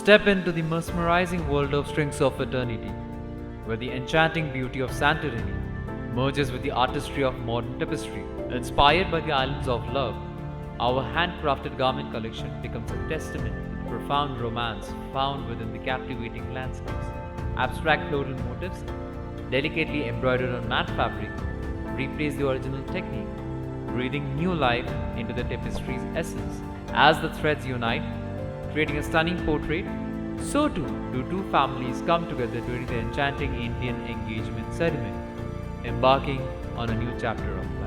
Step into the mesmerizing world of strings of eternity, where the enchanting beauty of Santorini merges with the artistry of modern tapestry. Inspired by the islands of love, our handcrafted garment collection becomes a testament to the profound romance found within the captivating landscapes. Abstract floral motifs, delicately embroidered on matte fabric, replace the original technique, breathing new life into the tapestry's essence. As the threads unite, creating a stunning portrait, so too do two families come together during the enchanting Indian engagement ceremony, embarking on a new chapter of